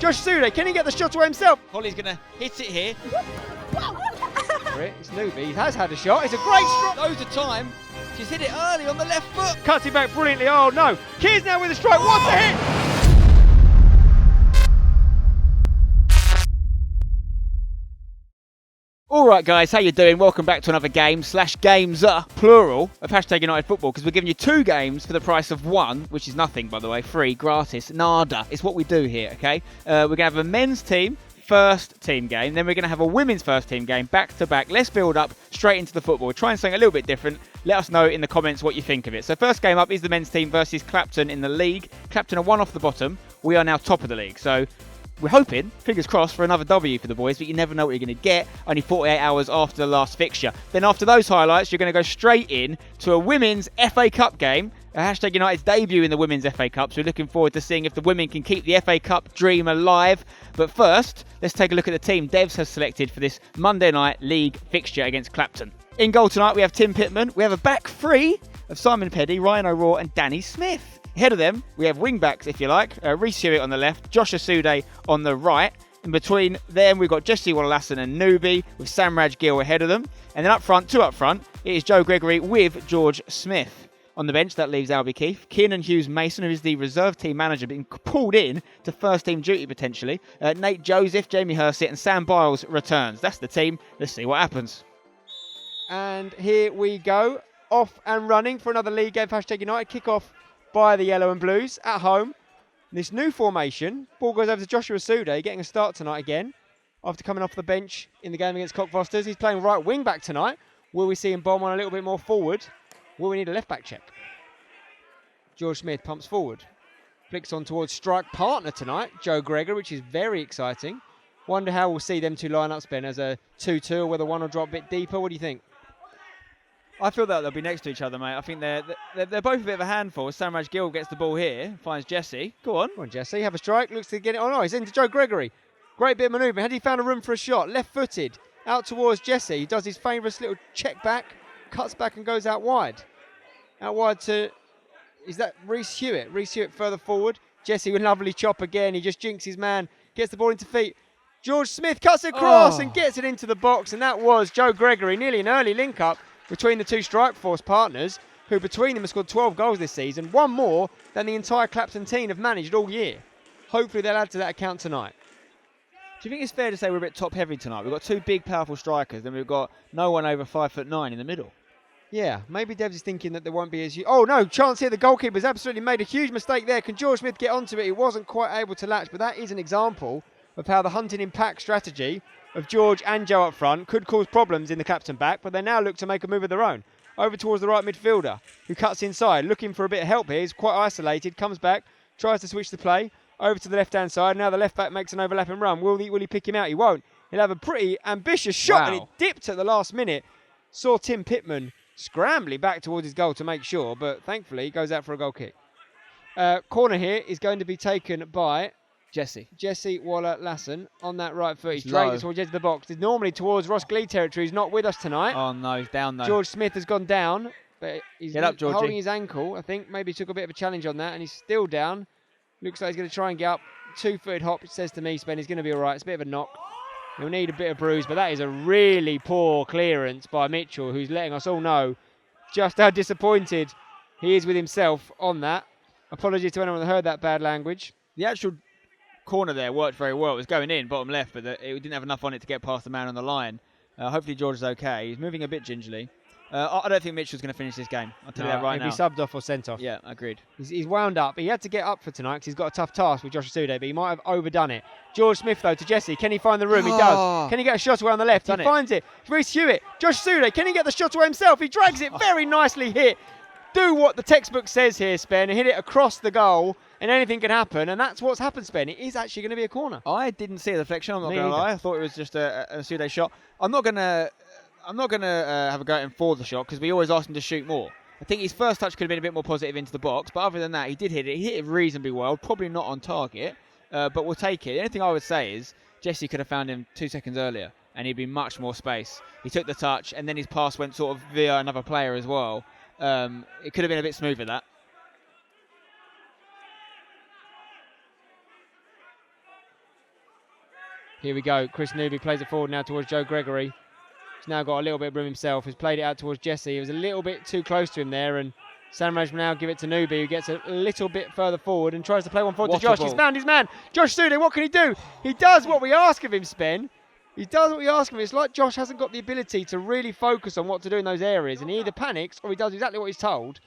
Josh Sude, can he get the shot away himself? Holly's going to hit it here. It's Newby, he has had a shot, it's a great strike. Loads of time. She's hit it early on the left foot. Cuts it back brilliantly, oh no. Keir's now with a strike, what a hit! Alright guys, how you doing? Welcome back to another game/games, plural, of Hashtag United Football, because we're giving you 2 games for the price of 1, which is nothing by the way, free, gratis, nada. It's what we do here, okay? We're going to have a men's team first team game, then we're going to have a women's first team game back to back. Let's build up straight into the football. We're trying something a little bit different. Let us know in the comments what you think of it. So first game up is the men's team versus Clapton in the league. Clapton are 1 off the bottom. We are now top of the league. So we're hoping, fingers crossed, for another W for the boys, but you never know what you're going to get only 48 hours after the last fixture. Then after those highlights, you're going to go straight in to a women's FA Cup game, a Hashtag United's debut in the Women's FA Cup, so we're looking forward to seeing if the women can keep the FA Cup dream alive. But first, let's take a look at the team Devs has selected for this Monday night league fixture against Clapton. In goal tonight, we have Tim Pitman. We have a back three of Simon Peddy, Ryan O'Rourke and Danny Smith. Ahead of them, we have wing-backs, if you like. Reece Hewitt on the left, Josh Asude on the right. In between them, we've got Jesse Wallace and Newby with Samraj Gill ahead of them. And then up front, 2 up front, it is Joe Gregory with George Smith. On the bench, that leaves Albie Keefe. Kiernan Hughes Mason, who is the reserve team manager, being pulled in to first team duty potentially. Nate Joseph, Jamie Hersett and Sam Biles returns. That's the team. Let's see what happens. And here we go. Off and running for another league game for Hashtag United. Kick-off by the Yellow and Blues at home. This new formation, ball goes over to Joshua Sude, getting a start tonight again after coming off the bench in the game against Cockfosters. He's playing right wing back tonight. Will we see him bomb on a little bit more forward? Will we need a left back check? George Smith pumps forward, flicks on towards strike partner tonight, Joe Gregory, which is very exciting. Wonder how we'll see them 2 line up, Ben, as a 2-2 or whether one will drop a bit deeper. What do you think? I feel that they'll be next to each other, mate. I think they're both a bit of a handful. Samraj Gill gets the ball here, finds Jesse. Go on. Come on, Jesse. Have a strike. Looks to get it. Oh, no. He's into Joe Gregory. Great bit of manoeuvring. Had he found a room for a shot? Left-footed. Out towards Jesse. He does his famous little check back, cuts back and goes out wide. Out wide to... Is that Reece Hewitt? Reece Hewitt further forward. Jesse with a lovely chop again. He just jinks his man. Gets the ball into feet. George Smith cuts across and gets it into the box. And that was Joe Gregory. Nearly an early link-up between the 2 Strike Force partners, who between them have scored 12 goals this season, 1 more than the entire Clapton team have managed all year. Hopefully they'll add to that account tonight. Do you think it's fair to say we're a bit top heavy tonight? We've got 2 big, powerful strikers, then we've got no one over 5'9" in the middle. Yeah, maybe Devs is thinking that there won't be as... Oh no, chance here. The goalkeeper's absolutely made a huge mistake there. Can George Smith get onto it? He wasn't quite able to latch, but that is an example of how the hunting in pack strategy of George and Joe up front could cause problems in the Clapton back, but they now look to make a move of their own. Over towards the right midfielder, who cuts inside, looking for a bit of help here. He's quite isolated, comes back, tries to switch the play, over to the left-hand side. Now the left back makes an overlapping run. Will he pick him out? He won't. He'll have a pretty ambitious shot, and it dipped at the last minute. Saw Tim Pitman scrambling back towards his goal to make sure, but thankfully he goes out for a goal kick. Corner here is going to be taken by... Jesse Waller-Lassen on that right foot. He's dragged it towards the edge of the box. He's normally towards Ross Glee territory. He's not with us tonight. Oh no, he's down though. George Smith has gone down, but he's Get up, Georgie. holding his ankle. I think maybe he took a bit of a challenge on that, and he's still down. Looks like he's going to try and get up. 2-footed hop, it says to me, Spen. He's going to be all right. It's a bit of a knock. He'll need a bit of bruise, but that is a really poor clearance by Mitchell, who's letting us all know just how disappointed he is with himself on that. Apologies to anyone that heard that bad language. The actual corner there worked very well. It was going in, bottom left, but it didn't have enough on it to get past the man on the line. Hopefully George is okay. He's moving a bit gingerly. I don't think Mitchell's going to finish this game. I'll tell you that right now. He'll be subbed off or sent off. Yeah, agreed. He's wound up. He had to get up for tonight because he's got a tough task with Josh Asude, but he might have overdone it. George Smith, though, to Jesse. Can he find the room? He does. Can he get a shot away on the left? He finds it. Reece Hewitt. Josh Asude. Can he get the shot away himself? He drags it. Very nicely hit. Do what the textbook says here, Spen, and hit it across the goal, and anything can happen, and that's what's happened, Spen. It is actually going to be a corner. I didn't see a deflection, I'm not going to lie. I thought it was just a Asude shot. I'm not going to have a go at him for the shot, because we always ask him to shoot more. I think his first touch could have been a bit more positive into the box, but other than that, he did hit it. He hit it reasonably well, probably not on target, but we'll take it. The only thing I would say is Jesse could have found him 2 seconds earlier, and he'd be much more space. He took the touch, and then his pass went sort of via another player as well. It could have been a bit smoother, that. Here we go. Chris Newby plays it forward now towards Joe Gregory. He's now got a little bit of room himself. He's played it out towards Jesse. He was a little bit too close to him there, and Samraj will now give it to Newby, who gets a little bit further forward and tries to play one forward to Josh. He's found his man. Josh Sude, what can he do? He does what we ask of him, Spen. He does what we ask of him. It's like Josh hasn't got the ability to really focus on what to do in those areas, and he either panics or he does exactly what he's told.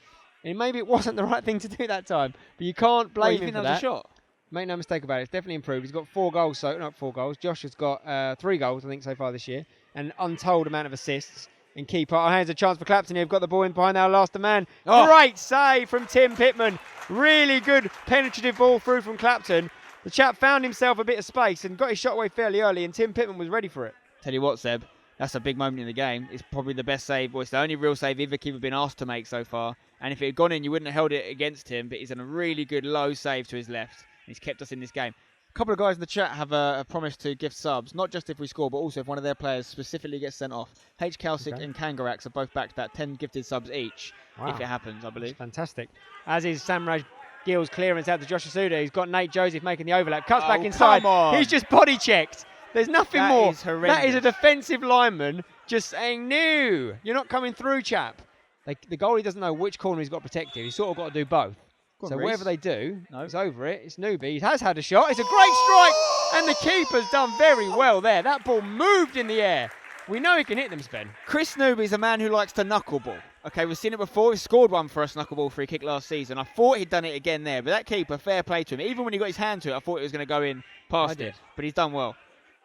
And maybe it wasn't the right thing to do that time, but you can't blame him for that. A shot? Make no mistake about it, it's definitely improved. He's got 4 goals, not 4 goals. Josh has got 3 goals, I think, so far this year, and an untold amount of assists. And key part, here's a chance for Clapton. He've got the ball in behind our last man. Oh. Great save from Tim Pitman. Really good penetrative ball through from Clapton. The chap found himself a bit of space and got his shot away fairly early, and Tim Pitman was ready for it. Tell you what, Seb, that's a big moment in the game. It's probably the best save, or it's the only real save either keeper been asked to make so far. And if it had gone in, you wouldn't have held it against him, but he's done a really good low save to his left. And he's kept us in this game. A couple of guys in the chat have a promise to gift subs, not just if we score, but also if one of their players specifically gets sent off. H. Kalsic and Kangarax are both back to back 10 gifted subs each, if it happens, I believe. That's fantastic. As is Samraj Gill's clearance out to Josh Asuda. He's got Nate Joseph making the overlap. Cuts back inside. Come on. He's just body checked. There's nothing more. That is a defensive lineman just saying, no, you're not coming through, chap. The goalie doesn't know which corner he's got protected. He's sort of got to do both. So whatever they do, it's over it. It's Newby. He has had a shot. It's a great strike. And the keeper's done very well there. That ball moved in the air. We know he can hit them, Spen. Chris Newby's a man who likes to knuckleball. Okay, we've seen it before. He scored one for us knuckleball free kick last season. I thought he'd done it again there. But that keeper, fair play to him. Even when he got his hand to it, I thought it was going to go in past it. But he's done well.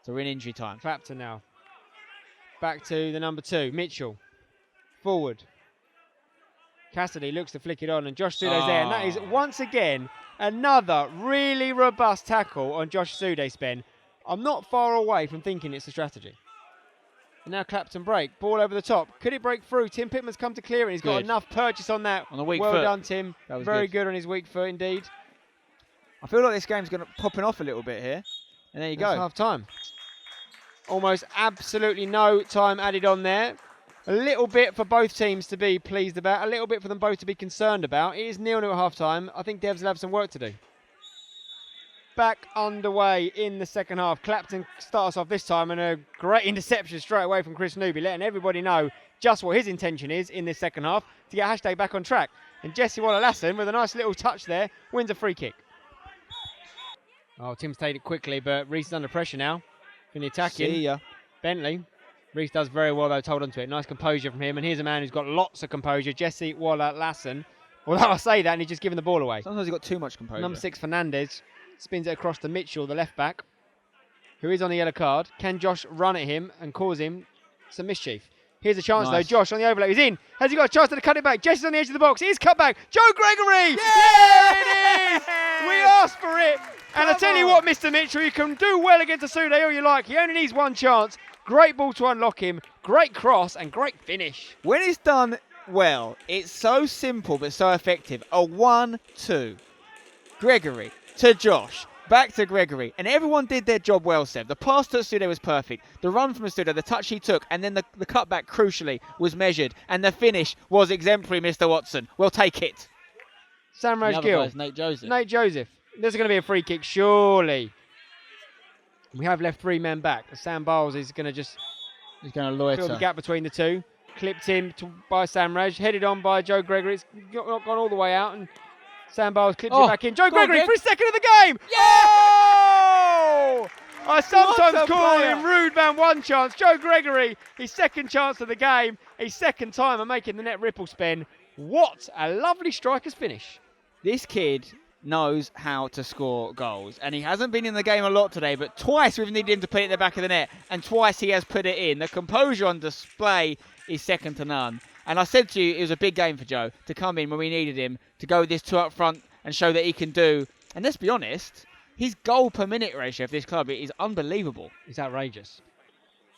So we're in injury time. Clapton now. Back to the number 2, Mitchell. Forward. Cassidy looks to flick it on, and Josh Sude's there. And that is, once again, another really robust tackle on Josh Sude, Spen. I'm not far away from thinking it's a strategy. And now Clapton break. Ball over the top. Could it break through? Tim Pitman's come to clear it. He's got enough purchase on that. On the weak foot. Well done, Tim. Very good on his weak foot, indeed. I feel like this game's going to popping off a little bit here. And there you go. Half time. Almost absolutely no time added on there. A little bit for both teams to be pleased about, a little bit for them both to be concerned about. It is 0-0 at half-time. I think Devs will have some work to do. Back underway in the second half. Clapton starts off this time, and a great interception straight away from Chris Newby, letting everybody know just what his intention is in this second half to get hashtag back on track. And Jesse Waller-Lassen, with a nice little touch there, wins a free kick. Oh, Tim's taken it quickly, but Reese is under pressure now in the attacking. See ya. Bentley. Reese does very well, though, to hold on to it. Nice composure from him. And here's a man who's got lots of composure, Jesse Waller-Lassen. Although I say that, and he's just given the ball away. Sometimes he's got too much composure. Number 6, Fernandez, spins it across to Mitchell, the left back, who is on the yellow card. Can Josh run at him and cause him some mischief? Here's a chance, though. Josh on the overlap. He's in. Has he got a chance to cut it back? Jesse's on the edge of the box. He's cut back. Joe Gregory! Yeah, it is! We asked for it. And I tell you what, Mr. Mitchell, you can do well against Asude all you like. He only needs one chance. Great ball to unlock him. Great cross and great finish. When it's done well, it's so simple but so effective. A 1-2. Gregory to Josh. Back to Gregory. And everyone did their job well, Seb. The pass to Asude was perfect. The run from Asude, the touch he took, and then the cutback, crucially, was measured. And the finish was exemplary, Mr. Watson. We'll take it. Samraj Gill. Nate Joseph. Nate Joseph. There's going to be a free kick, surely. We have left 3 men back. Sam Bowles is going to just loiter. Fill the gap between the two. Clipped in by Samraj. Headed on by Joe Gregory. It's not gone all the way out. And Sam Bowles clips it back in. Joe Gregory for his second of the game. Yeah! Oh! I sometimes call him Rude Man one chance. Joe Gregory, his second chance of the game. His second time of making the net ripple spin. What a lovely striker's finish. This kid knows how to score goals, and he hasn't been in the game a lot today, but twice we've needed him to put it in the back of the net, and twice he has put it in. The composure on display is second to none. And I said to you, it was a big game for Joe to come in when we needed him, to go with this 2 up front and show that he can do. And let's be honest, his goal per minute ratio for this club is unbelievable. It's outrageous.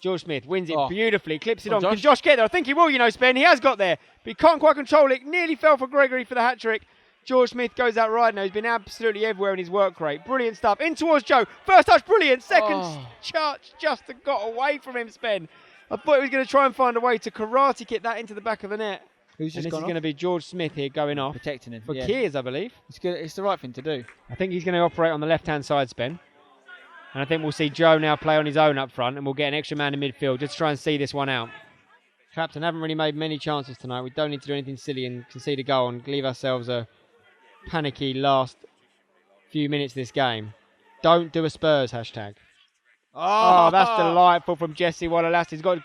George Smith wins it beautifully, clips it on. Josh. Can Josh get there? I think he will, Spen. He has got there, but he can't quite control it. Nearly fell for Gregory for the hat-trick. George Smith goes out right now. He's been absolutely everywhere in his work rate. Brilliant stuff. In towards Joe. First touch, brilliant. Second touch, just got away from him, Spen. I thought he was going to try and find a way to karate kick that into the back of the net. Who's just this is going to be George Smith here going off. Protecting him. For Kears, I believe. It's good. It's the right thing to do. I think he's going to operate on the left-hand side, Spen. And I think we'll see Joe now play on his own up front, and we'll get an extra man in midfield just to try and see this one out. Clapton haven't really made many chances tonight. We don't need to do anything silly and concede a goal and leave ourselves a panicky last few minutes of this game. Don't do a Spurs hashtag. Oh, that's delightful from Jesse Wallace. He's got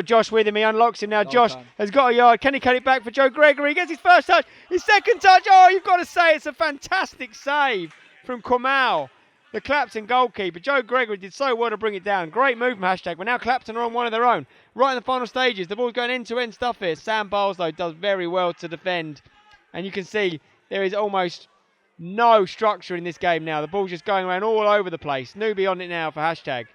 Josh with him. He unlocks him now. Josh has got a yard. Can he cut it back for Joe Gregory? He gets his first touch. His second touch. Oh, you've got to say it's a fantastic save from Kwamal, the Clapton goalkeeper. Joe Gregory did so well to bring it down. Great move from hashtag. But now Clapton are on one of their own. Right in the final stages. The ball's going end-to-end stuff here. Sam Bowles, though, does very well to defend. And you can see there is almost no structure in this game now. The ball's just going around all over the place. Newbie on it now for hashtag.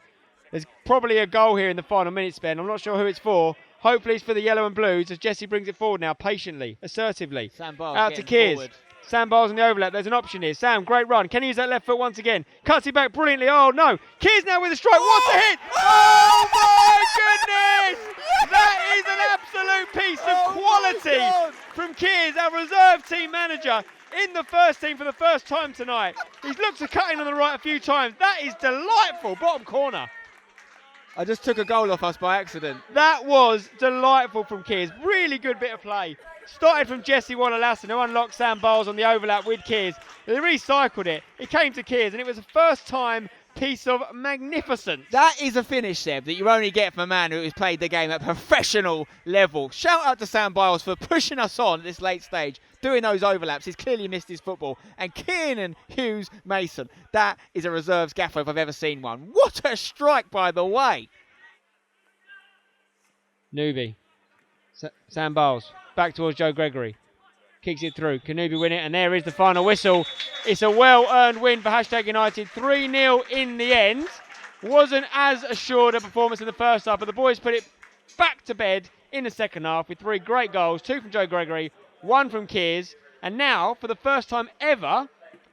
There's probably a goal here in the final minute spend. I'm not sure who it's for. Hopefully it's for the yellow and blues as Jesse brings it forward now, patiently, assertively. Sam Bowles out to Kears. Sam Bowles on the overlap. There's an option here. Sam, great run. Can he use that left foot once again? Cuts it back brilliantly. Oh, no. Kears now with a strike. What a hit! Oh, my goodness! That is an absolute piece of quality from Kears, our reserve team manager, in the first team for the first time tonight. He's looked to cut in on the right a few times. That is delightful. Bottom corner. I just took a goal off us by accident. That was delightful from Kears. Really good bit of play. Started from Jesse Wallace, who unlocked Sam Bowles on the overlap with Kears. They recycled it. It came to Kears, and it was a first time piece of magnificence. That is a finish, Seb, that you only get from a man who has played the game at professional level. Shout out to Sam Bowles for pushing us on at this late stage, doing those overlaps. He's clearly missed his football. And Kiernan Hughes Mason, that is a reserves gaffer if I've ever seen one. What a strike, by the way. Newbie. Sam Bowles. Back towards Joe Gregory. Kicks it through. Can Newbie win it? And there is the final whistle. It's a well-earned win for hashtag United. 3-0 in the end. Wasn't as assured a performance in the first half, but the boys put it back to bed in the second half with 3 great goals. 2 from Joe Gregory, 1 from Kears. And now, for the first time ever,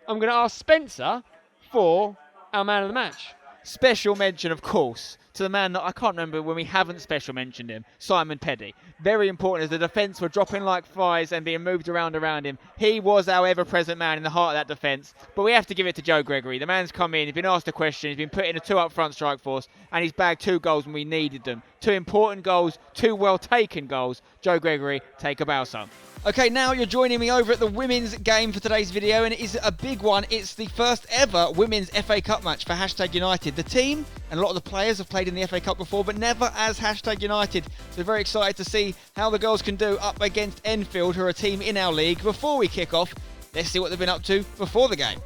I'm going to ask Spencer for our man of the match. Special mention, of course, to the man that I can't remember when we haven't special mentioned him, Simon Peddy. Very important as the defence were dropping like flies and being moved around him. He was our ever-present man in the heart of that defence. But we have to give it to Joe Gregory. The man's come in, he's been asked a question, he's been put in a 2 up front strike force, and he's bagged 2 goals when we needed them. 2 important goals, 2 well-taken goals. Joe Gregory, take a bow, son. Okay, now you're joining me over at the women's game for today's video, and it is a big one. It's the first ever women's FA Cup match for hashtag United. The team and a lot of the players have played in the FA Cup before, but never as hashtag United. So very excited to see how the girls can do up against Enfield, who are a team in our league. Before we kick off, let's see what they've been up to before the game.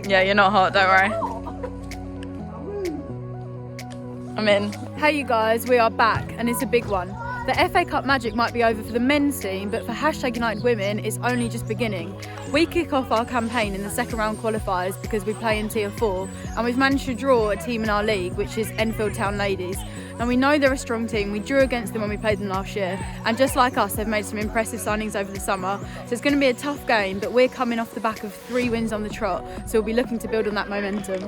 Yeah, you're not hot, don't worry. I'm in. Hey you guys, we are back and it's a big one. The FA Cup magic might be over for the men's team, but for hashtag United Women, it's only just beginning. We kick off our campaign in the second round qualifiers because we play in Tier 4, and we've managed to draw a team in our league, which is Enfield Town Ladies. And we know they're a strong team. We drew against them when we played them last year, and just like us, they've made some impressive signings over the summer. So it's going to be a tough game, but we're coming off the back of 3 wins on the trot, so we'll be looking to build on that momentum.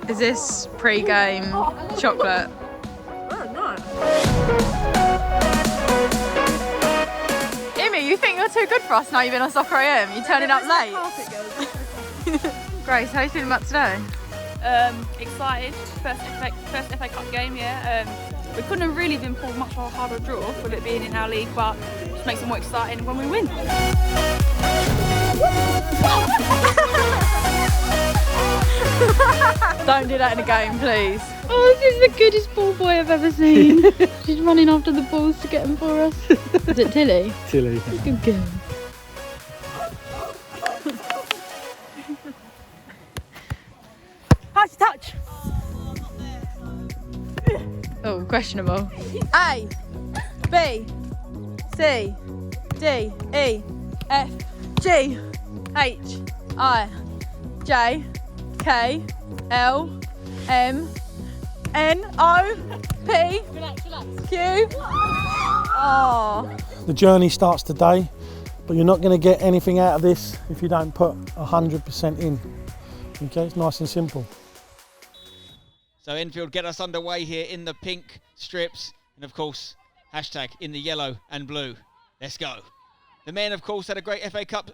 Is this pre-game chocolate? Oh, nice. You think you're too good for us now you've been on Soccer AM? You're turning up late? Grace, how are you feeling about today? Excited. First FA Cup game, yeah. We couldn't have really been pulled much harder draw with it being in our league, but it just makes it more exciting when we win. Don't do that in a game, please. Oh, this is the goodest ball boy I've ever seen. She's running after the balls to get them for us. Is it Tilly? Tilly. Good girl. How's your touch? Oh, questionable. A, B, C, D, E, F, G, H, I, J, K, L, M, N, O, P, Q. Oh. The journey starts today, but you're not going to get anything out of this if you don't put 100% in. Okay, it's nice and simple. So Enfield get us underway here in the pink strips, and of course, hashtag in the yellow and blue. Let's go. The men, of course, had a great FA Cup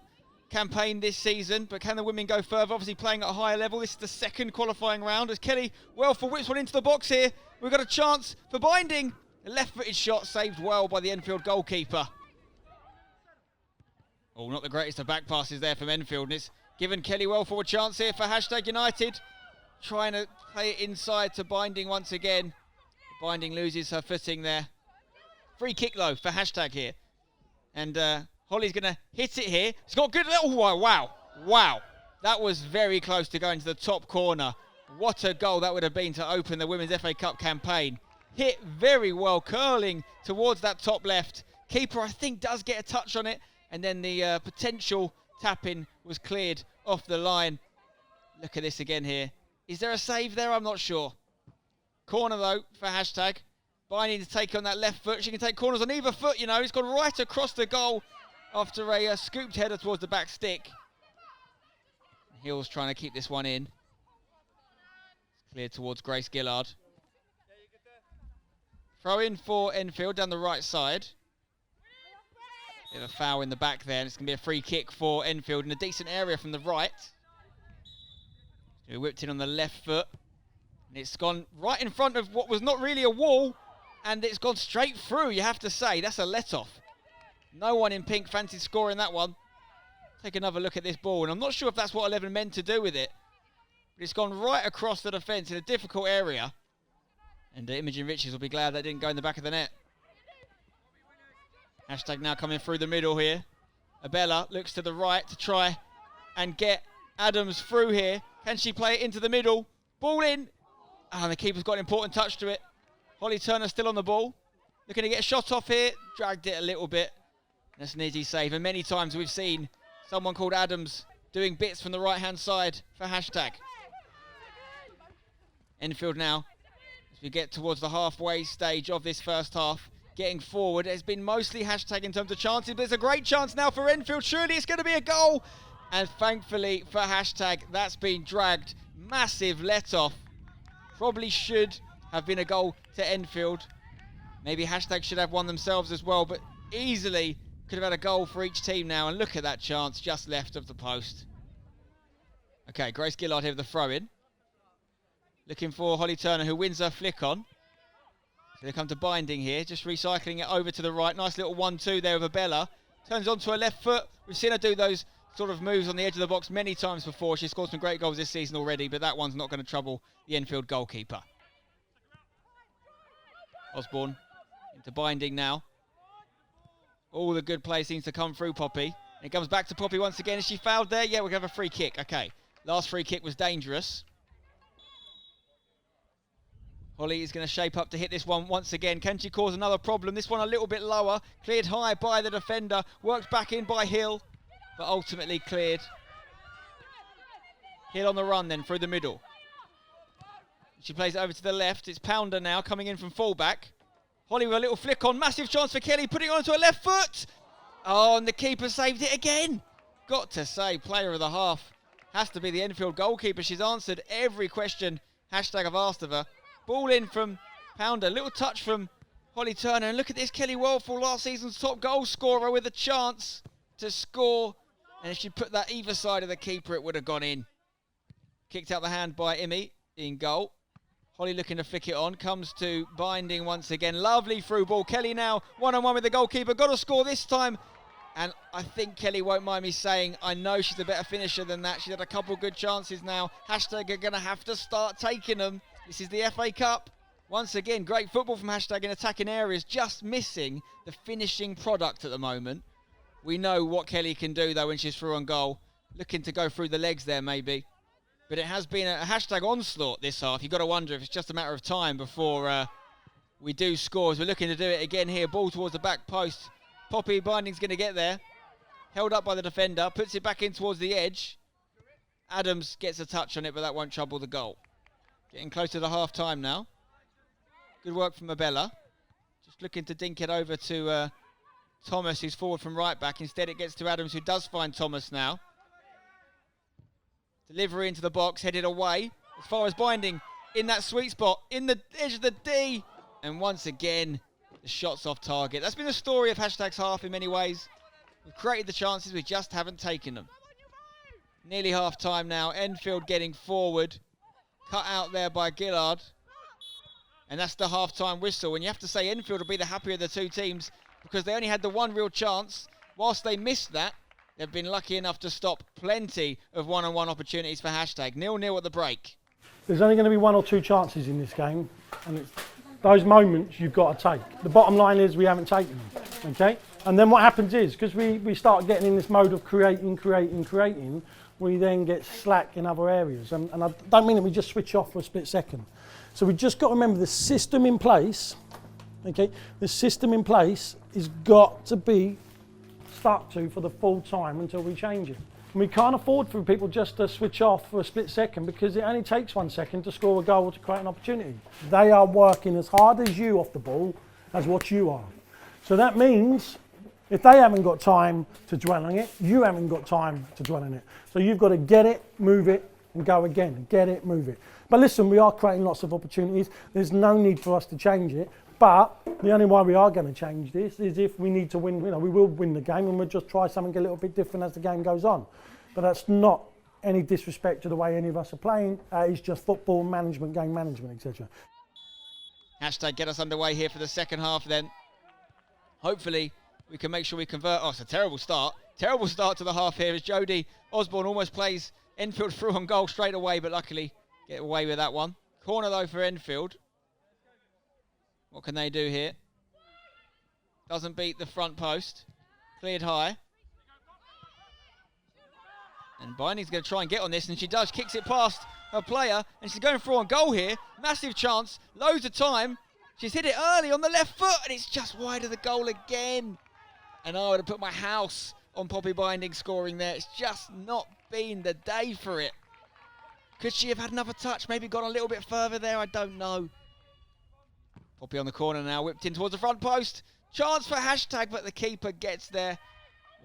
campaign this season, but can the women go further? Obviously playing at a higher level. This is the second qualifying round as Kelly Welford whips one into the box here. We've got a chance for binding. A left-footed shot saved well by the Enfield goalkeeper. Oh, not the greatest of back passes there from Enfield. And it's given Kelly Welford a chance here for Hashtag United. Trying to play it inside to Binding once again. Binding loses her footing there. Free kick though for Hashtag here. And Holly's going to hit it here. It's got good. Oh, wow. Wow. That was very close to going to the top corner. What a goal that would have been to open the Women's FA Cup campaign. Hit very well, curling towards that top left. Keeper, I think, does get a touch on it. And then the potential tap-in was cleared off the line. Look at this again here. Is there a save there? I'm not sure. Corner, though, for Hashtag. Binding to take on that left foot. She can take corners on either foot, you know. It's gone right across the goal after a scooped header towards the back stick. Hill's trying to keep this one in. It's cleared towards Grace Gillard. Throw in for Enfield down the right side. Bit of a foul in the back there, and it's going to be a free kick for Enfield in a decent area from the right. We whipped in on the left foot. And it's gone right in front of what was not really a wall, and it's gone straight through, you have to say. That's a let-off. No one in pink fancied scoring that one. Take another look at this ball, and I'm not sure if that's what 11 meant to do with it. But it's gone right across the defence in a difficult area. And Imogen Richards will be glad that didn't go in the back of the net. Hashtag now coming through the middle here. Abella looks to the right to try and get Adams through here. Can she play it into the middle? Ball in. And the keeper's got an important touch to it. Holly Turner still on the ball. Looking to get a shot off here. Dragged it a little bit. That's an easy save. And many times we've seen someone called Adams doing bits from the right-hand side for Hashtag. Enfield now, as we get towards the halfway stage of this first half, getting forward. It's been mostly Hashtag in terms of chances, but it's a great chance now for Enfield. Surely it's going to be a goal. And thankfully for Hashtag, that's been dragged. Massive let-off. Probably should have been a goal to Enfield. Maybe Hashtag should have one themselves as well, but easily could have had a goal for each team now. And look at that chance just left of the post. Okay, Grace Gillard here with the throw-in. Looking for Holly Turner, who wins her flick on. So they come to Binding here, just recycling it over to the right. Nice little 1-2 there with Abella. Turns onto her left foot. We've seen her do those sort of moves on the edge of the box many times before. She's scored some great goals this season already, but that one's not going to trouble the Enfield goalkeeper. Osborne into Binding now. All the good play seems to come through Poppy. And it comes back to Poppy once again. Is she fouled there? Yeah, we're going to have a free kick. Okay. Last free kick was dangerous. Holly is going to shape up to hit this one once again. Can she cause another problem? This one a little bit lower. Cleared high by the defender. Worked back in by Hill. But ultimately cleared. Hill on the run then through the middle. She plays it over to the left. It's Pounder now coming in from fullback. Holly with a little flick on. Massive chance for Kelly. Putting it onto her left foot. Oh, and the keeper saved it again. Got to say, player of the half has to be the Enfield goalkeeper. She's answered every question Hashtag I've asked of her. Ball in from Pounder. Little touch from Holly Turner. And look at this, Kelly Welford, last season's top goal scorer, with a chance to score. And if she put that either side of the keeper, it would have gone in. Kicked out the hand by Imi in goal. Holly looking to flick it on. Comes to Binding once again. Lovely through ball. Kelly now one-on-one with the goalkeeper. Got to score this time. And I think Kelly won't mind me saying, I know she's a better finisher than that. She's had a couple good chances now. Hashtag are going to have to start taking them. This is the FA Cup. Once again, great football from Hashtag in attacking areas. Just missing the finishing product at the moment. We know what Kelly can do, though, when she's through on goal. Looking to go through the legs there, maybe. But it has been a Hashtag onslaught this half. You've got to wonder if it's just a matter of time before we do score. As we're looking to do it again here. Ball towards the back post. Poppy Binding's going to get there. Held up by the defender. Puts it back in towards the edge. Adams gets a touch on it, but that won't trouble the goal. Getting close to the half-time now. Good work from Abella. Just looking to dink it over to Thomas, who's forward from right back. Instead, it gets to Adams, who does find Thomas now. Delivery into the box, headed away. As far as Binding, in that sweet spot, in the edge of the D. And once again, the shot's off target. That's been the story of Hashtag's half in many ways. We've created the chances, we just haven't taken them. Nearly half time now. Enfield getting forward. Cut out there by Gillard. And that's the half-time whistle. And you have to say Enfield will be the happier of the two teams because they only had the one real chance. Whilst they missed that, they've been lucky enough to stop plenty of one-on-one opportunities for Hashtag. 0-0 at the break. There's only going to be 1 or 2 chances in this game, and it's those moments you've got to take. The bottom line is we haven't taken them, okay? And then what happens is, because we start getting in this mode of creating, we then get slack in other areas. And I don't mean that we just switch off for a split second. So we just got to remember the system in place, okay? The system in place is got to be stuck to for the full time until we change it. And we can't afford for people just to switch off for a split second because it only takes 1 second to score a goal or to create an opportunity. They are working as hard as you off the ball as what you are. So that means if they haven't got time to dwell on it, you haven't got time to dwell on it. So you've got to get it, move it, and go again. Get it, move it. But listen, we are creating lots of opportunities. There's no need for us to change it. But the only way we are going to change this is if we need to win. You know, we will win the game and we'll just try something a little bit different as the game goes on. But that's not any disrespect to the way any of us are playing. It's just football management, game management, etc. Hashtag get us underway here for the second half then. Hopefully we can make sure we convert. Oh, it's a terrible start. Terrible start to the half here as Jody Osborne almost plays Enfield through on goal straight away, but luckily get away with that one. Corner though for Enfield. What can they do here? Doesn't beat the front post. Cleared high. And Binding's going to try and get on this, and she does. Kicks it past her player, and she's going through on goal here. Massive chance. Loads of time. She's hit it early on the left foot, and it's just wide of the goal again. And I would have put my house on Poppy Binding scoring there. It's just not been the day for it. Could she have had another touch? Maybe gone a little bit further there? I don't know. Poppy on the corner now, whipped in towards the front post. Chance for Hashtag, but the keeper gets there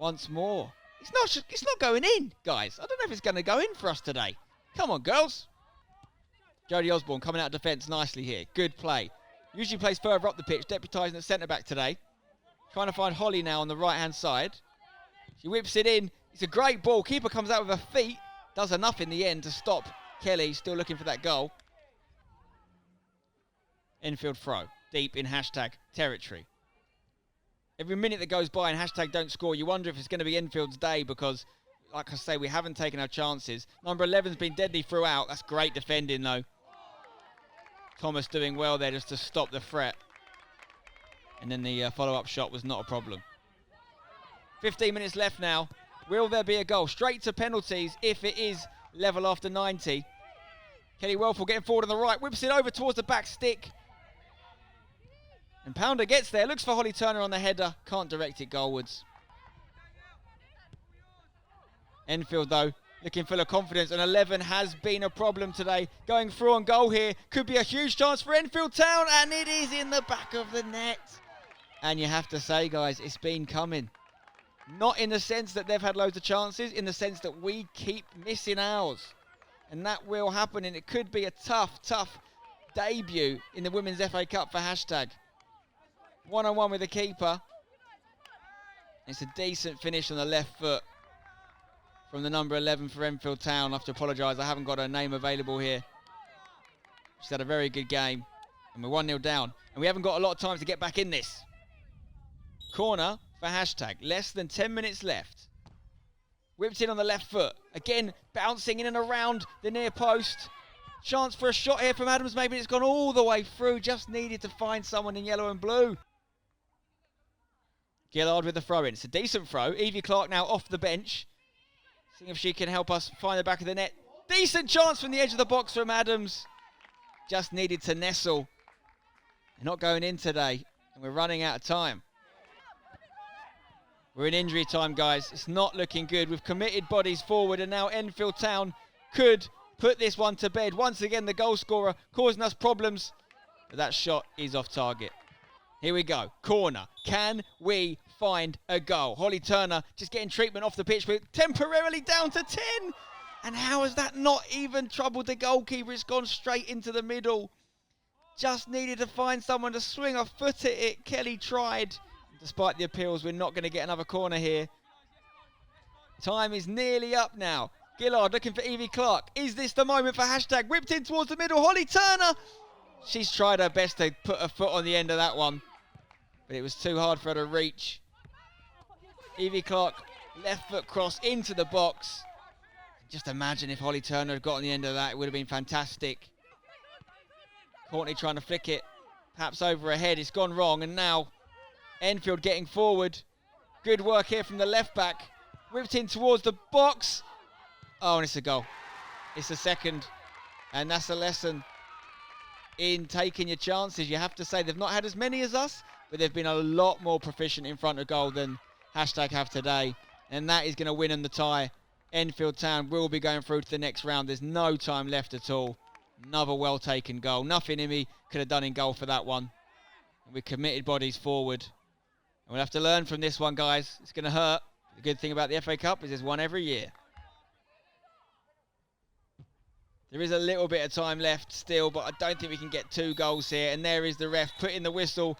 once more. It's not going in, guys. I don't know if it's going to go in for us today. Come on, girls. Jodie Osborne coming out of defence nicely here. Good play. Usually plays further up the pitch, deputising at centre-back today. Trying to find Holly now on the right-hand side. She whips it in. It's a great ball. Keeper comes out with her feet. Does enough in the end to stop Kelly, still looking for that goal. Enfield throw. Deep in Hashtag territory. Every minute that goes by and Hashtag don't score, you wonder if it's going to be Enfield's day because, like I say, we haven't taken our chances. Number 11's been deadly throughout. That's great defending, though. Thomas doing well there just to stop the threat. And then the follow-up shot was not a problem. 15 minutes left now. Will there be a goal? Straight to penalties if it is level after 90. Kelly Welford getting forward on the right. Whips it over towards the back stick. And Pounder gets there. Looks for Holly Turner on the header. Can't direct it goalwards. Enfield, though, looking full of confidence. And 11 has been a problem today. Going through on goal here. Could be a huge chance for Enfield Town. And it is in the back of the net. And you have to say, guys, it's been coming. Not in the sense that they've had loads of chances. In the sense that we keep missing ours. And that will happen. And it could be a tough debut in the Women's FA Cup for Hashtag. 1-on-1 with the keeper. It's a decent finish on the left foot from the number 11 for Enfield Town. I have to apologise, I haven't got her name available here. She's had a very good game. And we're 1-0 down. And we haven't got a lot of time to get back in this. Corner for Hashtag. Less than 10 minutes left. Whipped in on the left foot. Again, bouncing in and around the near post. Chance for a shot here from Adams. Maybe it's gone all the way through. Just needed to find someone in yellow and blue. Gillard with the throw in. It's a decent throw. Evie Clark now off the bench. Seeing if she can help us find the back of the net. Decent chance from the edge of the box from Adams. Just needed to nestle. They're not going in today. And we're running out of time. We're in injury time, guys. It's not looking good. We've committed bodies forward. And now Enfield Town could put this one to bed. Once again, the goal scorer causing us problems. But that shot is off target. Here we go. Corner. Can we find a goal? Holly Turner just getting treatment off the pitch. We're temporarily down to 10. And how has that not even troubled the goalkeeper? It's gone straight into the middle. Just needed to find someone to swing a foot at it. Kelly tried. Despite the appeals, we're not going to get another corner here. Time is nearly up now. Gillard looking for Evie Clark. Is this the moment for hashtag? Whipped in towards the middle. Holly Turner. She's tried her best to put her foot on the end of that one, but it was too hard for her to reach. Evie Clark, left foot cross into the box. Just imagine if Holly Turner had got on the end of that, it would have been fantastic. Courtney trying to flick it, perhaps over her head. It's gone wrong, and now Enfield getting forward. Good work here from the left back. Whipped in towards the box. Oh, and it's a goal. It's a second, and that's a lesson in taking your chances. You have to say they've not had as many as us, but they've been a lot more proficient in front of goal than hashtag have today, and that is going to win them the tie. Enfield Town will be going through to the next round. There's no time left at all. Another well taken goal. Nothing Imi could have done in goal for that one. And we committed bodies forward. And we'll have to learn from this one, guys. It's going to hurt. The good thing about the FA Cup is there's one every year. There is a little bit of time left still, but I don't think we can get 2 goals here. And there is the ref putting the whistle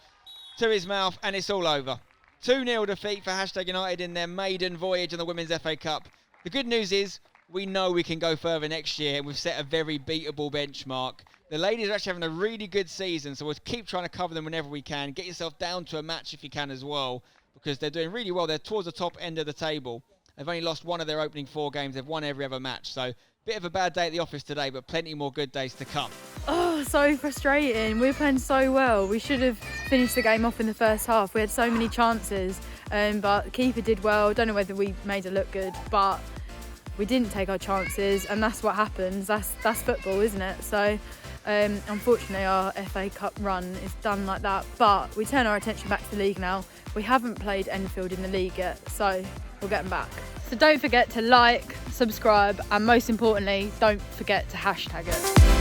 to his mouth, and it's all over. 2-0 defeat for hashtag United in their maiden voyage in the Women's FA Cup. The good news is we know we can go further next year. We've set a very beatable benchmark. The ladies are actually having a really good season, so we'll keep trying to cover them whenever we can. Get yourself down to a match if you can as well, because they're doing really well. They're towards the top end of the table. They've only lost 1 of their opening 4 games. They've won every other match. So bit of a bad day at the office today, but plenty more good days to come. Oh, so frustrating. We were playing so well. We should have finished the game off in the first half. We had so many chances, but the keeper did well. Don't know whether we made it look good, but we didn't take our chances, and that's what happens. That's football, isn't it? So unfortunately our FA Cup run is done like that, but we turn our attention back to the league now. We haven't played Enfield in the league yet, so we'll get them back. So don't forget to like, subscribe, and most importantly, don't forget to hashtag it.